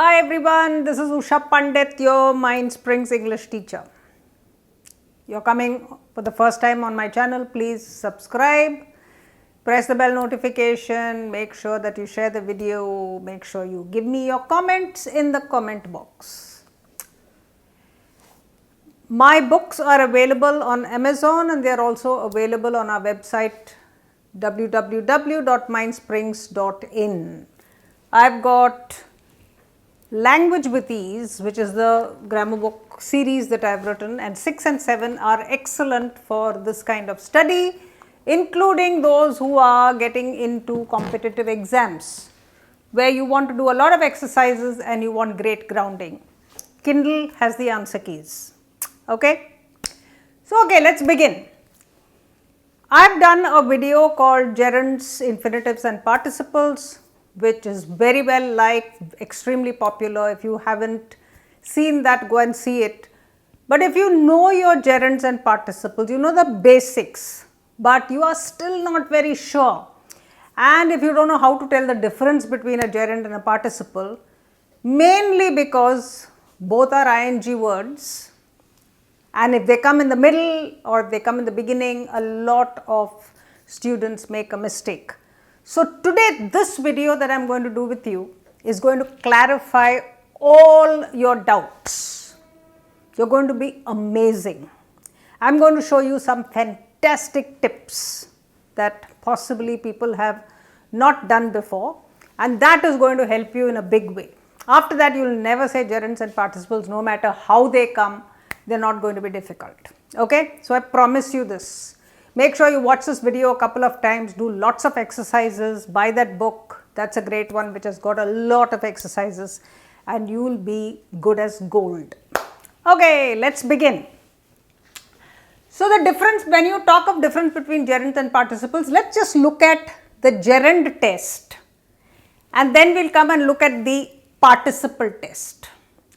Hi everyone, this is Usha Pandit, your Mind Springs English teacher. You're coming for the first time on my channel, please subscribe, press the bell notification, make sure that you share the video, make sure you give me your comments in the comment box. My books are available on Amazon and they are also available on our website www.mindsprings.in. I've got Language with Ease, which is the grammar book series that I have written, and 6 and 7 are excellent for this kind of study, including those who are getting into competitive exams, where you want to do a lot of exercises and you want great grounding. Kindle has the answer keys. Okay? So, let's begin. I have done a video called Gerunds Infinitives and Participles, which is very well liked, extremely popular. If you haven't seen that, go and see it. But if you know your gerunds and participles, you know the basics, but you are still not very sure. And if you don't know how to tell the difference between a gerund and a participle, mainly because both are ing words, and if they come in the middle or if they come in the beginning, a lot of students make a mistake. So, today this video that I am going to do with you is going to clarify all your doubts. You are going to be amazing. I am going to show you some fantastic tips that possibly people have not done before, and that is going to help you in a big way. After that, you will never say gerunds and participles, no matter how they come, they are not going to be difficult. Okay? So, I promise you this. Make sure you watch this video a couple of times, do lots of exercises, buy that book, that's a great one which has got a lot of exercises, and you will be good as gold. Okay, let's begin. So, the difference, when you talk of difference between gerunds and participles, let's just look at the gerund test and then we will come and look at the participle test.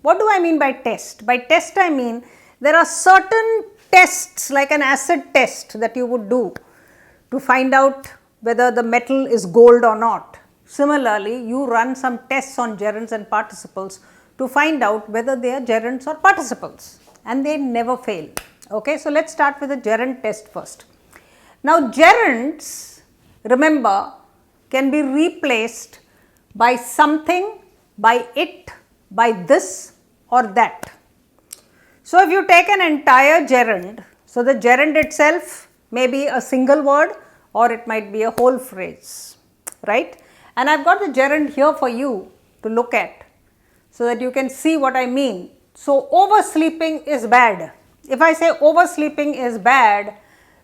What do I mean by test? By test I mean there are certain tests like an acid test that you would do to find out whether the metal is gold or not. Similarly, you run some tests on gerunds and participles to find out whether they are gerunds or participles, and they never fail. Okay, so let's start with the gerund test first. Now, gerunds, remember, can be replaced by something, by it, by this or that. So, if you take an entire gerund, so the gerund itself may be a single word or it might be a whole phrase, right? And I have got the gerund here for you to look at so that you can see what I mean. So, oversleeping is bad. If I say oversleeping is bad,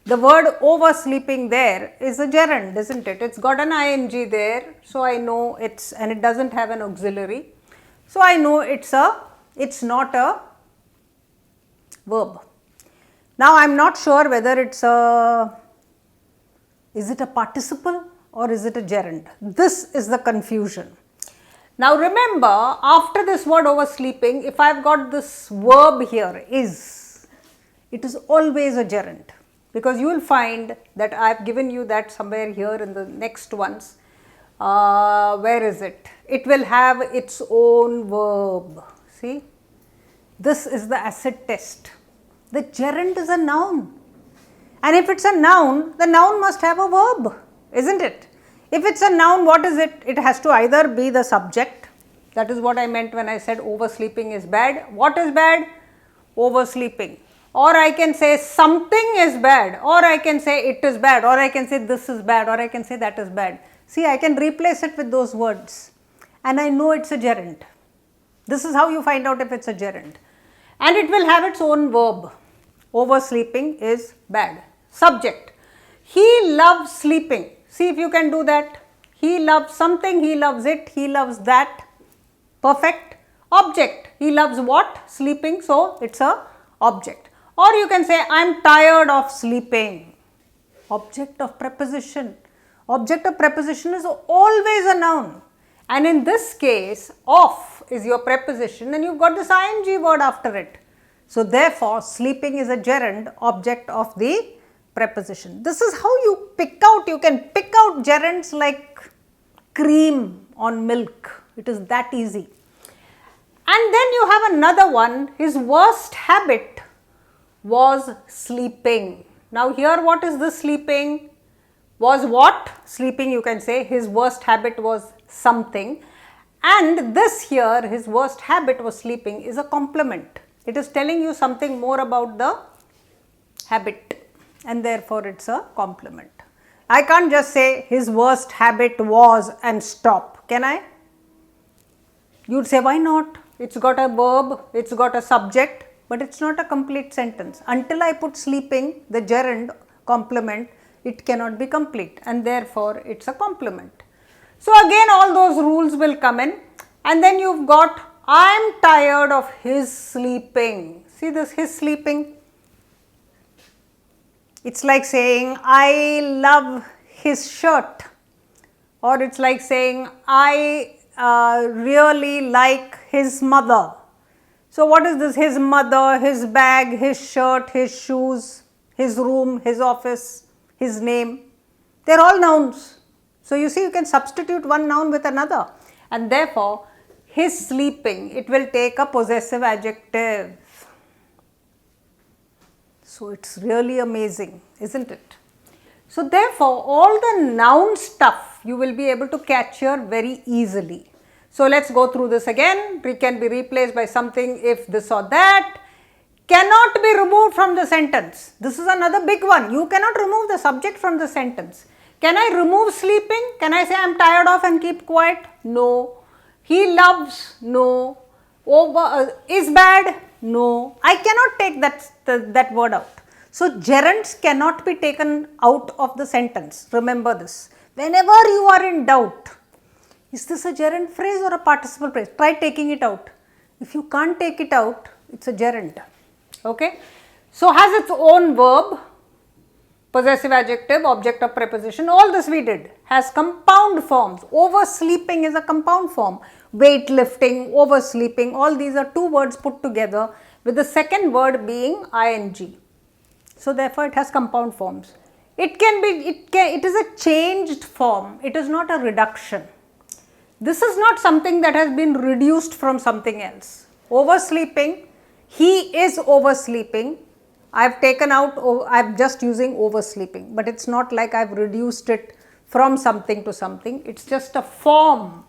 the word oversleeping there is a gerund, isn't it? It's got an ing there, so I know it's, and it doesn't have an auxiliary. So, I know it's not a verb. Now, I am not sure whether is it a participle or is it a gerund? This is the confusion. Now, remember, after this word oversleeping, if I have got this verb here is, it is always a gerund, because you will find that I have given you that somewhere here in the next ones. Where is it? It will have its own verb. See, this is the acid test. The gerund is a noun, and if it is a noun, the noun must have a verb, isn't it? If it is a noun, what is it? It has to either be the subject, that is what I meant when I said oversleeping is bad. What is bad? Oversleeping. Or I can say something is bad, or I can say it is bad, or I can say this is bad, or I can say that is bad. See, I can replace it with those words and I know it is a gerund. This is how you find out if it is a gerund. And it will have its own verb. Oversleeping is bad. Subject, he loves sleeping. See if you can do that. He loves something, he loves it, he loves that. Perfect. Object, he loves what? Sleeping, so it is a object. Or you can say, I am tired of sleeping. Object of preposition. Object of preposition is always a noun. And in this case, of is your preposition and you have got this ing word after it. So, therefore, sleeping is a gerund, object of the preposition. This is how you can pick out gerunds like cream on milk. It is that easy. And then you have another one, his worst habit was sleeping. Now here what is the sleeping? Was what? Sleeping, you can say his worst habit was something, and this here, his worst habit was sleeping, is a compliment. It is telling you something more about the habit, and therefore it's a compliment. I can't just say his worst habit was and stop, can I? You'd say why not? It's got a verb, it's got a subject, but it's not a complete sentence. Until I put sleeping, the gerund complement, it cannot be complete, and therefore it's a complement. So again all those rules will come in, and then you've got I'm tired of his sleeping. See this, his sleeping. It's like saying I love his shirt, or it's like saying I really like his mother. So what is this? His mother, his bag, his shirt, his shoes, his room, his office, his name. They are all nouns. So you see, you can substitute one noun with another, and therefore his sleeping, it will take a possessive adjective. So it's really amazing, isn't it? So therefore all the noun stuff you will be able to catch here very easily. So let's go through this again. It can be replaced by something if this or that. Cannot be removed from the sentence. This is another big one. You cannot remove the subject from the sentence. Can I remove sleeping? Can I say I am tired of and keep quiet? No. He loves? No. Is bad? No. I cannot take that word out. So gerunds cannot be taken out of the sentence. Remember this. Whenever you are in doubt, is this a gerund phrase or a participle phrase? Try taking it out. If you can't take it out, it's a gerund. Okay. So has its own verb, possessive adjective, object of preposition, all this we did. Has compound forms. Oversleeping is a compound form. Weightlifting, oversleeping, all these are two words put together with the second word being ing. So therefore it has compound forms. It is a changed form. It is not a reduction. This is not something that has been reduced from something else. Oversleeping, he is oversleeping. I have taken out, I am just using oversleeping, but it's not like I have reduced it from something to something. It's just a form,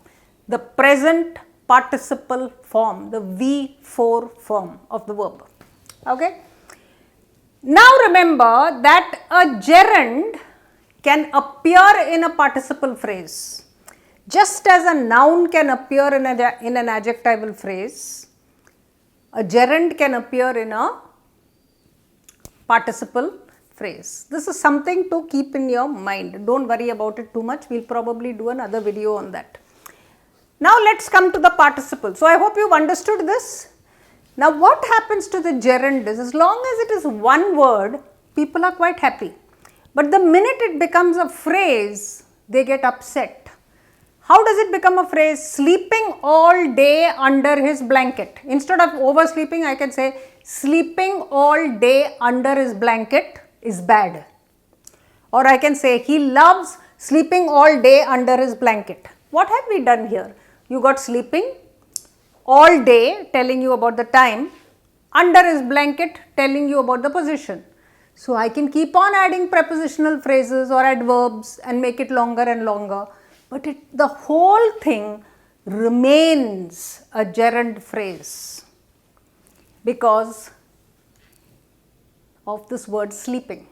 the present participle form, the V4 form of the verb. Okay. Now remember that a gerund can appear in a participle phrase. Just as a noun can appear in an adjectival phrase, a gerund can appear in a participle phrase. This is something to keep in your mind. Don't worry about it too much. We'll probably do another video on that. Now let's come to the participle. So I hope you've understood this. Now what happens to the gerund is, as long as it is one word, people are quite happy. But the minute it becomes a phrase, they get upset. How does it become a phrase? Sleeping all day under his blanket. Instead of oversleeping, I can say sleeping all day under his blanket is bad. Or I can say he loves sleeping all day under his blanket. What have we done here? You got sleeping all day telling you about the time, under his blanket telling you about the position. So I can keep on adding prepositional phrases or adverbs and make it longer and longer, but the whole thing remains a gerund phrase because of this word sleeping.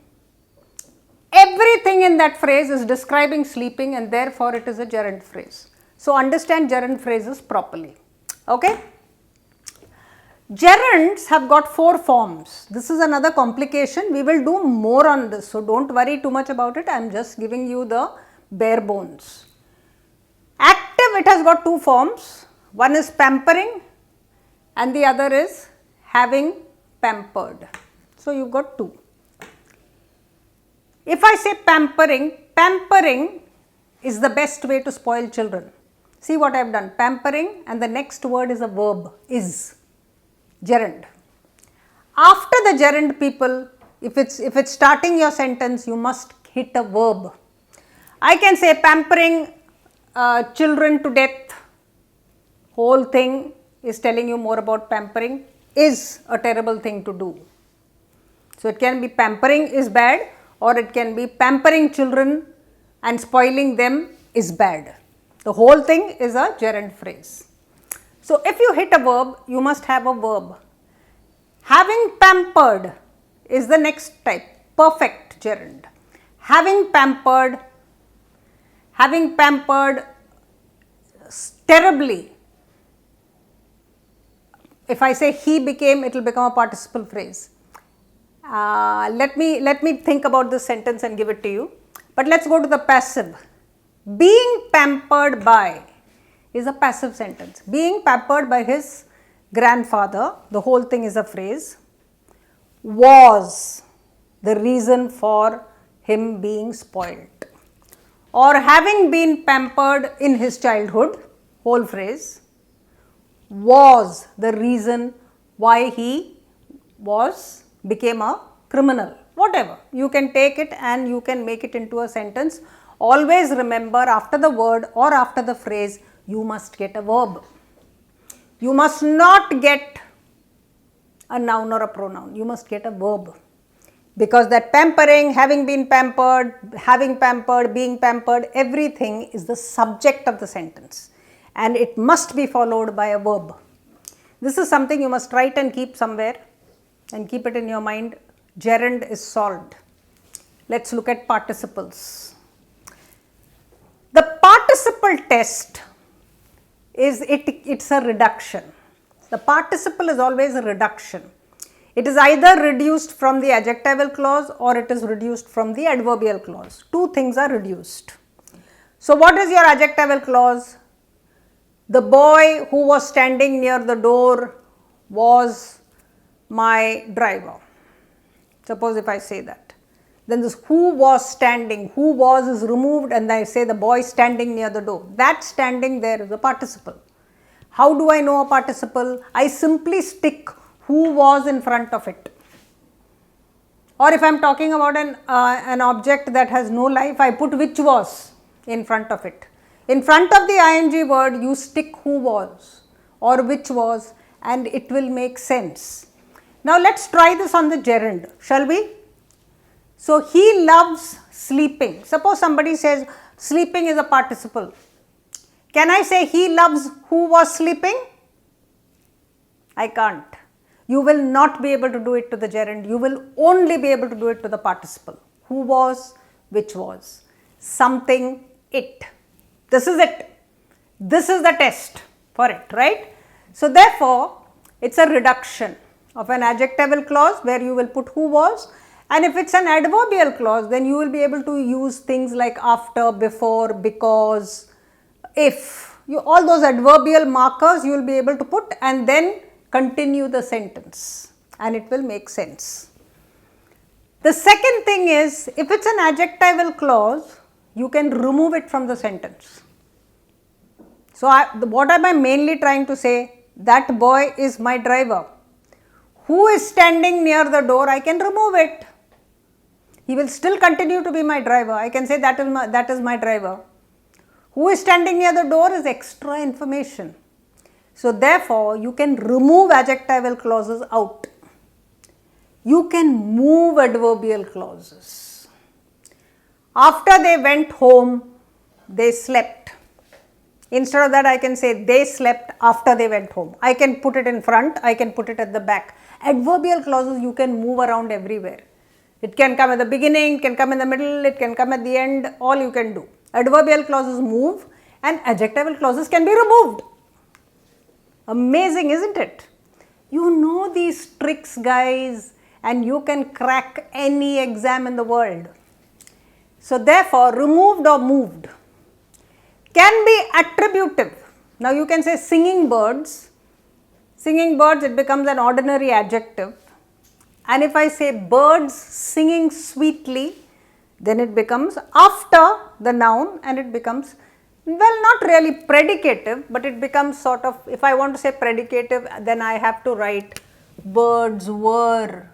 Everything in that phrase is describing sleeping, and therefore it is a gerund phrase. So understand gerund phrases properly. Okay. Gerunds have got 4 forms. This is another complication. We will do more on this. So don't worry too much about it. I am just giving you the bare bones. Active, it has got 2 forms. One is pampering and the other is having pampered. So you've got 2. If I say pampering, pampering is the best way to spoil children. See what I have done, pampering, and the next word is a verb, is, gerund. After the gerund, people, if it's starting your sentence, you must hit a verb. I can say pampering children to death, whole thing is telling you more about pampering is a terrible thing to do. So, it can be pampering is bad, or it can be pampering children and spoiling them is bad. The whole thing is a gerund phrase. So, if you hit a verb, you must have a verb. Having pampered is the next type, perfect gerund. Having pampered terribly. If I say he became, it will become a participle phrase. Let me think about this sentence and give it to you. But let us go to the passive. Being pampered by is a passive sentence. Being pampered by his grandfather, the whole thing is a phrase, was the reason for him being spoiled. Or having been pampered in his childhood, whole phrase, was the reason why he became a criminal. Whatever, you can take it and you can make it into a sentence. Always remember, after the word or after the phrase, you must get a verb. You must not get a noun or a pronoun, you must get a verb. Because that pampering, having been pampered, being pampered, everything is the subject of the sentence and it must be followed by a verb. This is something you must write and keep somewhere and keep it in your mind. Gerund is solved. Let us look at participles. The participle test is it's a reduction. The participle is always a reduction. It is either reduced from the adjectival clause or it is reduced from the adverbial clause. Two things are reduced. So, what is your adjectival clause? The boy who was standing near the door was my driver. Suppose if I say that, then this who was standing, who was is removed and I say the boy standing near the door. That standing there is a participle. How do I know a participle? I simply stick who was in front of it. Or if I am talking about an object that has no life, I put which was in front of it. In front of the ing word, you stick who was or which was and it will make sense. Now, let us try this on the gerund, shall we? So, he loves sleeping. Suppose somebody says sleeping is a participle. Can I say he loves who was sleeping? I can't. You will not be able to do it to the gerund. You will only be able to do it to the participle. Who was, which was, something, it. This is it. This is the test for it, right? So, therefore, it is a reduction of an adjectival clause where you will put who was, and if it is an adverbial clause, then you will be able to use things like after, before, because, if, all those adverbial markers you will be able to put and then continue the sentence and it will make sense. The second thing is, if it is an adjectival clause, you can remove it from the sentence. So, what am I mainly trying to say? That boy is my driver. Who is standing near the door? I can remove it. He will still continue to be my driver. I can say that is my driver. Who is standing near the door is extra information. So, therefore, you can remove adjectival clauses out. You can move adverbial clauses. After they went home, they slept. Instead of that, I can say they slept after they went home. I can put it in front, I can put it at the back. Adverbial clauses you can move around everywhere. It can come at the beginning, it can come in the middle, it can come at the end, all you can do. Adverbial clauses move and adjectival clauses can be removed. Amazing, isn't it? You know these tricks, guys, and you can crack any exam in the world. So, therefore, removed or moved can be attributive. Now, you can say singing birds. Singing birds, it becomes an ordinary adjective. And if I say birds singing sweetly, then it becomes after the noun and it becomes, well, not really predicative, but it becomes sort of, if I want to say predicative, then I have to write birds were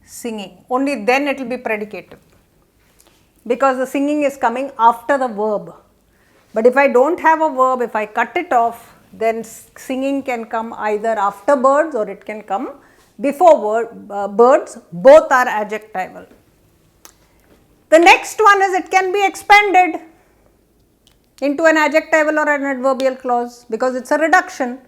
singing. Only then it will be predicative, because the singing is coming after the verb. But if I don't have a verb, if I cut it off, then singing can come either after birds or it can come before birds. Both are adjectival. The next one is it can be expanded into an adjectival or an adverbial clause because it's a reduction.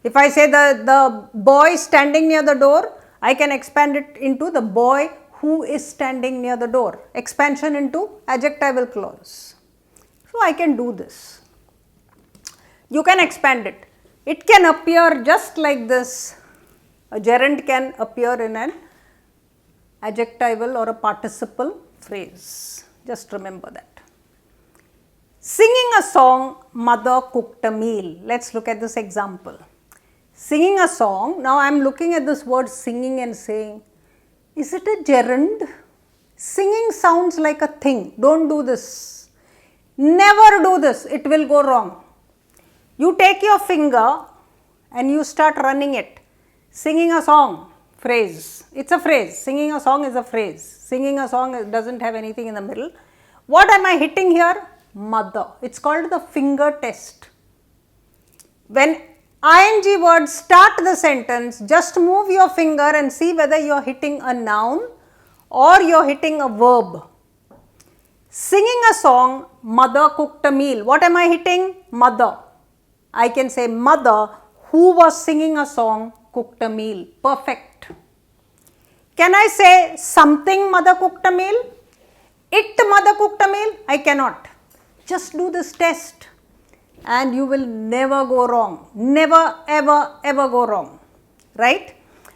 If I say the boy standing near the door, I can expand it into the boy who is standing near the door. Expansion into adjectival clause. So, I can do this. You can expand it. It can appear just like this. A gerund can appear in an adjectival or a participle phrase. Just remember that. Singing a song, mother cooked a meal. Let's look at this example. Singing a song. Now I am looking at this word singing and saying, is it a gerund? Singing sounds like a thing. Don't do this. Never do this. It will go wrong. You take your finger and you start running it. Singing a song, phrase. It's a phrase. Singing a song is a phrase. Singing a song doesn't have anything in the middle. What am I hitting here? Mother. It's called the finger test. When ing words start the sentence, just move your finger and see whether you are hitting a noun or you are hitting a verb. Singing a song, mother cooked a meal. What am I hitting? Mother. I can say mother who was singing a song cooked a meal. Perfect. Can I say something mother cooked a meal? It mother cooked a meal? I cannot. Just do this test and you will never go wrong. Never ever ever go wrong. Right?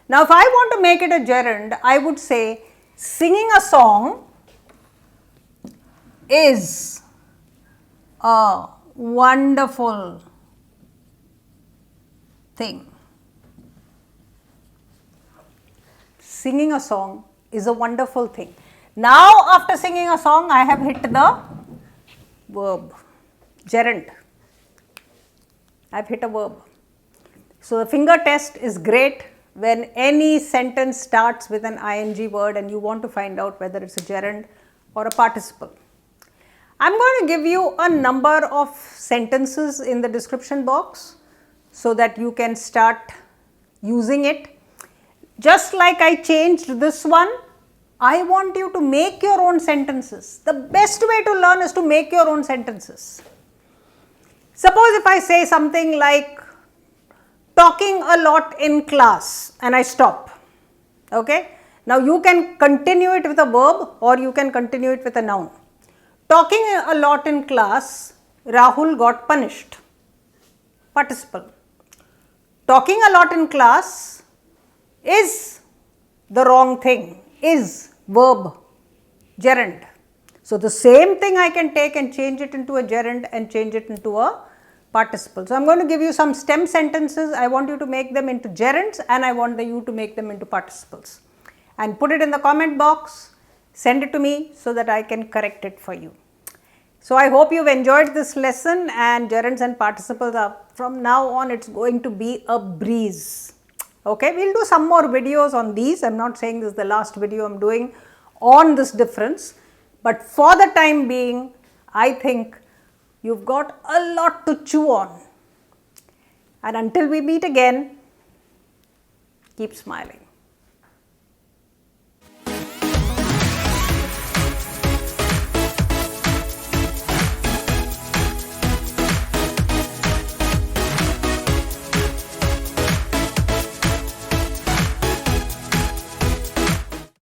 Now if I want to make it a gerund, I would say singing a song is a wonderful thing. Singing a song is a wonderful thing. Now after singing a song, I have hit the verb, gerund. I have hit a verb. So the finger test is great when any sentence starts with an ing word and you want to find out whether it's a gerund or a participle. I'm going to give you a number of sentences in the description box so that you can start using it. Just like I changed this one, I want you to make your own sentences. The best way to learn is to make your own sentences. Suppose if I say something like talking a lot in class and I stop. Okay. Now you can continue it with a verb or you can continue it with a noun. Talking a lot in class, Rahul got punished. Participle. Talking a lot in class is the wrong thing, is verb, gerund. So the same thing I can take and change it into a gerund and change it into a participle. So I am going to give you some stem sentences. I want you to make them into gerunds and I want you to make them into participles. And put it in the comment box, send it to me so that I can correct it for you. So I hope you've enjoyed this lesson, and gerunds and participles are from now on it's going to be a breeze. Okay, we'll do some more videos on these. I'm not saying this is the last video I'm doing on this difference, but for the time being, I think you've got a lot to chew on. And until we meet again, keep smiling.